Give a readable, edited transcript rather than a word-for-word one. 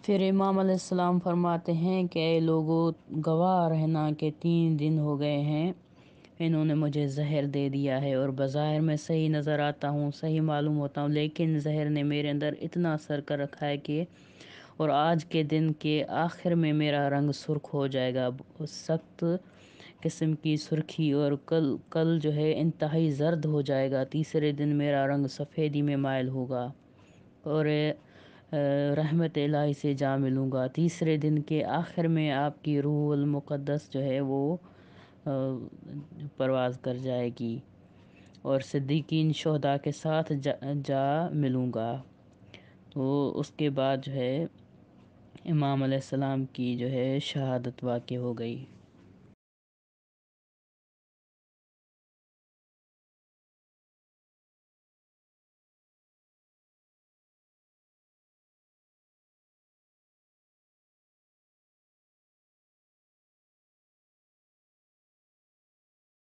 پھر امام علیہ السلام فرماتے ہیں کہ اے لوگو، گواہ رہنا کہ 3 دن ہو گئے ہیں انہوں نے مجھے زہر دے دیا ہے، اور بظاہر میں صحیح نظر آتا ہوں، صحیح معلوم ہوتا ہوں، لیکن زہر نے میرے اندر اتنا اثر کر رکھا ہے کہ اور آج کے دن کے آخر میں میرا رنگ سرخ ہو جائے گا، سخت قسم کی سرخی، اور کل جو ہے انتہائی زرد ہو جائے گا۔ تیسرے دن میرا رنگ سفیدی میں مائل ہوگا اور رحمت الہی سے جا ملوں گا۔ تیسرے دن کے آخر میں آپ کی روح المقدس جو ہے وہ پرواز کر جائے گی اور صدیقین شہداء کے ساتھ جا ملوں گا۔ تو اس کے بعد جو ہے امام علیہ السلام کی جو ہے شہادت واقع ہو گئی۔